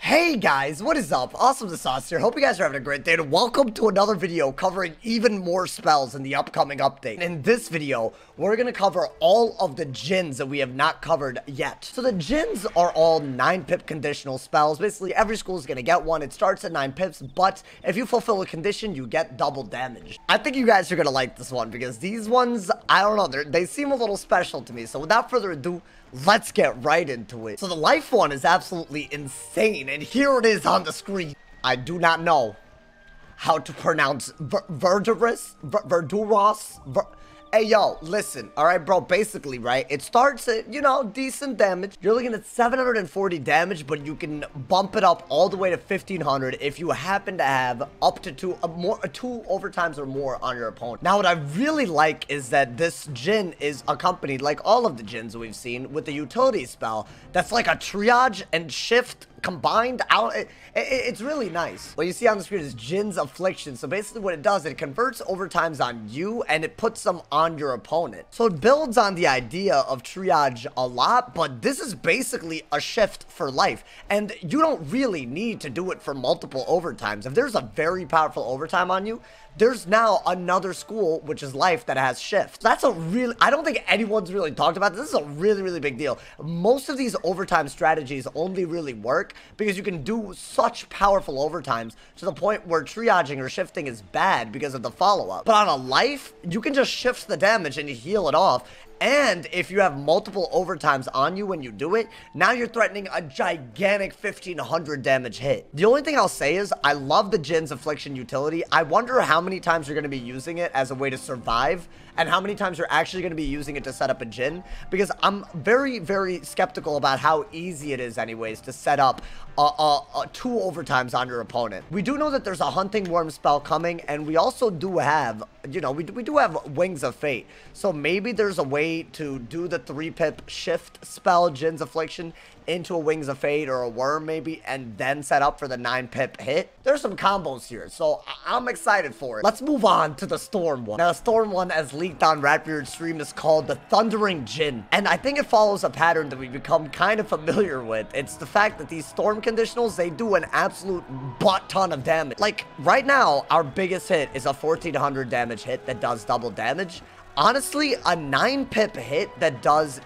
Hey guys, what is up? Awesome the Sauce here. Hope you guys are having a great day and welcome to another video covering even more spells in the upcoming update. In this video, we're going to cover all of the Djinns that we have not covered yet. So the Djinns are all 9-pip conditional spells. Basically, every school is going to get one. It starts at 9 pips, but if you fulfill a condition, you get double damage. I think you guys are going to like this one because these ones, I don't know, they seem a little special to me. So without further ado, let's get right into it. So the life one is absolutely insane, and here it is on the screen. I do not know how to pronounce Verduras. Hey, yo, listen, all right, bro, basically, right, it starts at, you know, decent damage. You're looking at 740 damage, but you can bump it up all the way to 1500 if you happen to have up to two overtimes or more on your opponent. Now, what I really like is that this Djinn is accompanied, like all of the Djinns we've seen, with the utility spell that's like a triage and shift combined out. It's really nice. What you see on the screen is Djinn's Affliction. So basically what it does, it converts overtimes on you and it puts them on your opponent. So it builds on the idea of triage a lot, but this is basically a shift for life. And you don't really need to do it for multiple overtimes. If there's a very powerful overtime on you, there's now another school, which is life, that has shift. That's a really, I don't think anyone's really talked about this. This is a really, really big deal. Most of these overtime strategies only really work because you can do such powerful overtimes to the point where triaging or shifting is bad because of the follow-up. But on a life, you can just shift the damage and you heal it off. And if you have multiple overtimes on you when you do it, now you're threatening a gigantic 1500 damage hit. The only thing I'll say is I love the Djinn's Affliction utility. I wonder how many times you're going to be using it as a way to survive and how many times you're actually going to be using it to set up a Djinn, because I'm very, very skeptical about how easy it is anyways to set up 2 overtimes on your opponent. We do know that there's a Hunting Worm spell coming, and we also do have, you know, we do have Wings of Fate. So maybe there's a way to do the 3-pip shift spell, Djinn's Affliction, into a Wings of Fate or a Worm maybe, and then set up for the 9-pip hit. There's some combos here, so I'm excited for it. Let's move on to the Storm one. Now, the Storm one, as leaked on Ratbeard's stream, is called the Thundering Djinn, and I think it follows a pattern that we've become kind of familiar with. It's the fact that these Storm conditionals, they do an absolute butt ton of damage. Like, right now, our biggest hit is a 1400 damage hit that does double damage. Honestly, a 9-pip hit that does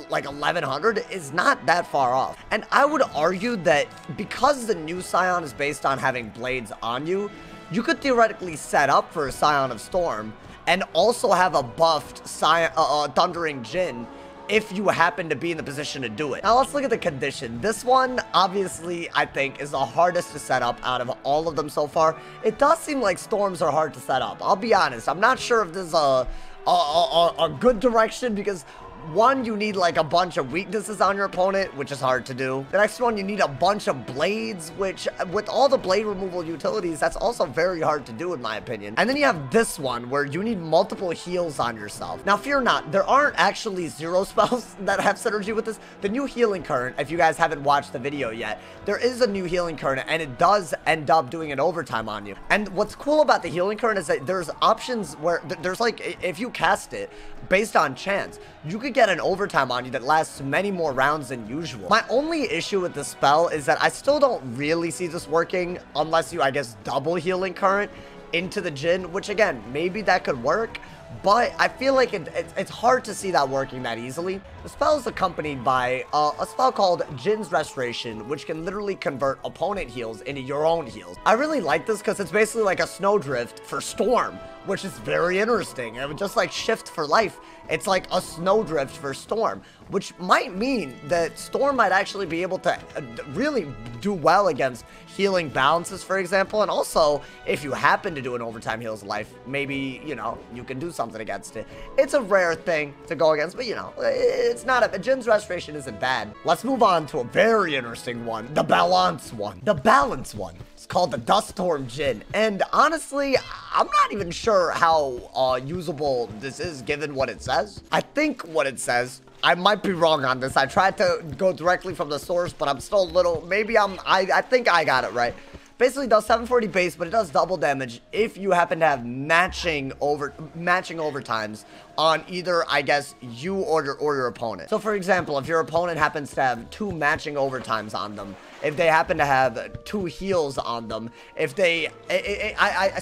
like 1100 is not that far off. And I would argue that because the new Scion is based on having blades on you, you could theoretically set up for a Scion of Storm and also have a buffed Thundering Djinn if you happen to be in the position to do it. Now let's look at the condition. This one, obviously, I think is the hardest to set up out of all of them so far. It does seem like Storms are hard to set up. I'll be honest. I'm not sure if this is a good direction because one, you need like a bunch of weaknesses on your opponent, which is hard to do. The next one, you need a bunch of blades, which with all the blade removal utilities, that's also very hard to do in my opinion. And then you have this one where you need multiple heals on yourself. Now fear not, there aren't actually 0 spells that have synergy with this. The new Healing Current, if you guys haven't watched the video yet, there is a new Healing Current and it does end up doing an overtime on you. And what's cool about the Healing Current is that there's options where there's like, if you cast it based on chance, you could get an overtime on you that lasts many more rounds than usual. My only issue with the spell is that I still don't really see this working unless you, I guess, double Healing Current into the Djinn, which again, maybe that could work, but I feel like it's hard to see that working that easily. The spell is accompanied by a spell called Djinn's Restoration, which can literally convert opponent heals into your own heals. I really like this because it's basically like a Snowdrift for Storm, which is very interesting. And just like Shift for Life, it's like a Snowdrift for Storm, which might mean that Storm might actually be able to really do well against healing balances, for example. And also, if you happen to do an overtime heals life, maybe, you know, you can do something against it. It's a rare thing to go against, but you know, it's not a Djinn's Restoration isn't bad. Let's move on to a very interesting one, the Balance one. The Balance one. It's called the Duststorm Djinn, and honestly, I'm not even sure how usable this is given what it says. I think what it says, I might be wrong on this. I tried to go directly from the source, but I'm still a little, maybe I think I got it right. Basically does 740 base, but it does double damage if you happen to have matching overtimes on either, I guess, you or your opponent. So for example, if your opponent happens to have 2 matching overtimes on them, if they happen to have 2 heals on them, if they,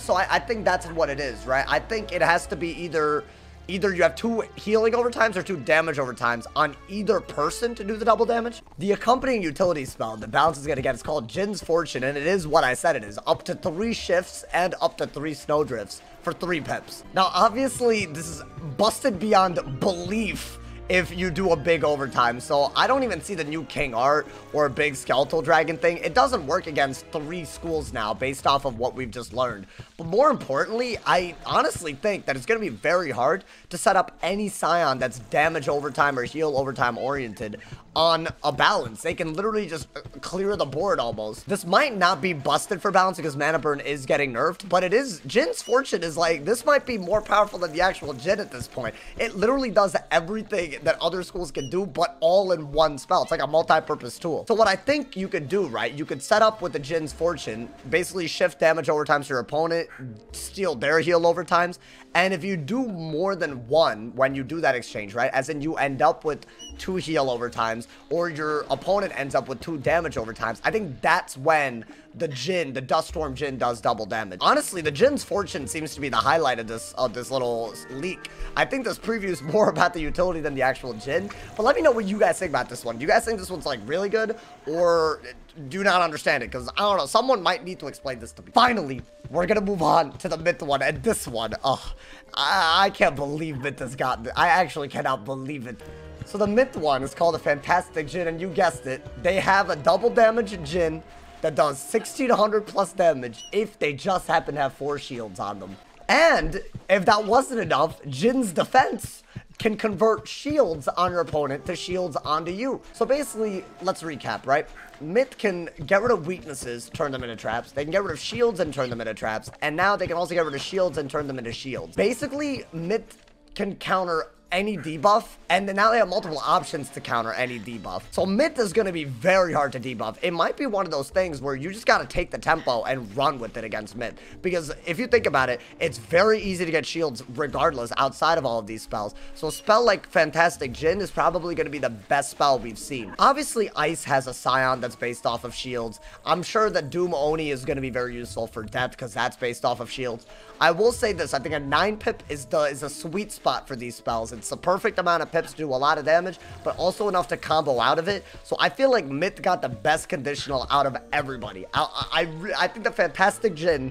so I think that's what it is, right? I think it has to be either you have 2 healing overtimes or 2 damage overtimes on either person to do the double damage. The accompanying utility spell that Balance is going to get is called Jin's Fortune, and it is what I said it is. Up to 3 shifts and up to 3 snowdrifts for 3 pips. Now, obviously, this is busted beyond belief if you do a big overtime, so I don't even see the new King Art or a big Skeletal Dragon thing. It doesn't work against 3 schools now based off of what we've just learned. But more importantly, I honestly think that it's going to be very hard to set up any Scion that's damage overtime or heal overtime oriented on a Balance. They can literally just clear the board almost. This might not be busted for Balance because Mana Burn is getting nerfed, but it is, Jin's Fortune is like, this might be more powerful than the actual Jin at this point. It literally does everything that other schools can do, but all in one spell. It's like a multi-purpose tool. So what I think you could do, right, you could set up with the Jin's Fortune, basically shift damage overtimes to your opponent, steal their heal overtimes, and if you do more than 1 when you do that exchange, right, as in you end up with 2 heal overtimes, or your opponent ends up with 2 damage overtimes, I think that's when the Jin, the Duststorm Jin, does double damage. Honestly, the Jin's Fortune seems to be the highlight of this little leak. I think this preview is more about the utility than the actual Jin, but let me know what you guys think about this one. Do you guys think this one's like really good, or do not understand it? Because I don't know, someone might need to explain this to me. Finally, we're gonna move on to the Myth one, and this one, oh, I can't believe Myth has gotten it. I actually cannot believe it. So the Myth one is called a Fantastic Jin, and you guessed it, they have a double damage Jin that does 1600 plus damage if they just happen to have 4 shields on them. And if that wasn't enough, Jin's Defense can convert shields on your opponent to shields onto you. So basically, let's recap, right? Myth can get rid of weaknesses, turn them into traps. They can get rid of shields and turn them into traps. And now they can also get rid of shields and turn them into shields. Basically, Myth can counter any debuff, and then now they have multiple options to counter any debuff. So Myth is going to be very hard to debuff. It might be one of those things where you just got to take the tempo and run with it against Myth, because if you think about it, it's very easy to get shields regardless outside of all of these spells. So a spell like Fantastic Jin is probably going to be the best spell we've seen. Obviously, Ice has a Scion that's based off of shields. I'm sure that Doom Oni is going to be very useful for depth because that's based off of shields. I will say this, I think a 9 pip is a sweet spot for these spells. It's the perfect amount of pips to do a lot of damage, but also enough to combo out of it. So I feel like Myth got the best conditional out of everybody. I think the Fantastic Jin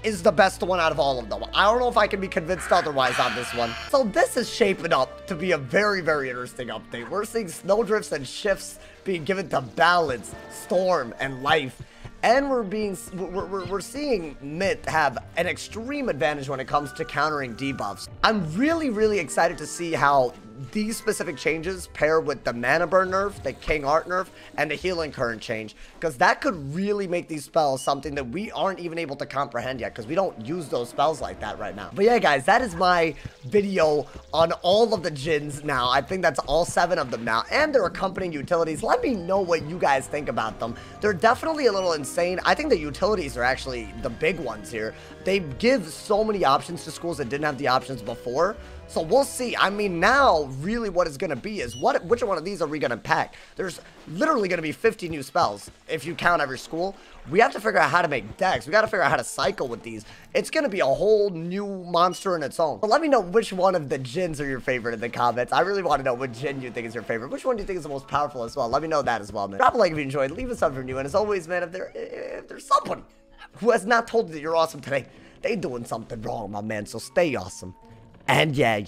is the best one out of all of them. I don't know if I can be convinced otherwise on this one. So this is shaping up to be a very, very interesting update. We're seeing snowdrifts and shifts being given to Balance, Storm, and Life. And we're seeing Myth have an extreme advantage when it comes to countering debuffs. I'm really, really excited to see how these specific changes pair with the Mana Burn nerf, the King Art nerf, and the Healing Current change, because that could really make these spells something that we aren't even able to comprehend yet, because we don't use those spells like that right now. But yeah, guys, that is my video on all of the Jins now. I think that's all 7 of them now, and their accompanying utilities. Let me know what you guys think about them. They're definitely a little insane. I think the utilities are actually the big ones here. They give so many options to schools that didn't have the options before. So we'll see. I mean, now really what it's going to be is which one of these are we going to pack? There's literally going to be 50 new spells if you count every school. We have to figure out how to make decks. We got to figure out how to cycle with these. It's going to be a whole new monster in its own. But let me know which one of the Jins are your favorite in the comments. I really want to know what Jin you think is your favorite. Which one do you think is the most powerful as well? Let me know that as well, man. Drop a like if you enjoyed. Leave a sub for new. And as always, man, if there's somebody who has not told you that you're awesome today, they doing something wrong, my man. So stay awesome. And yeah.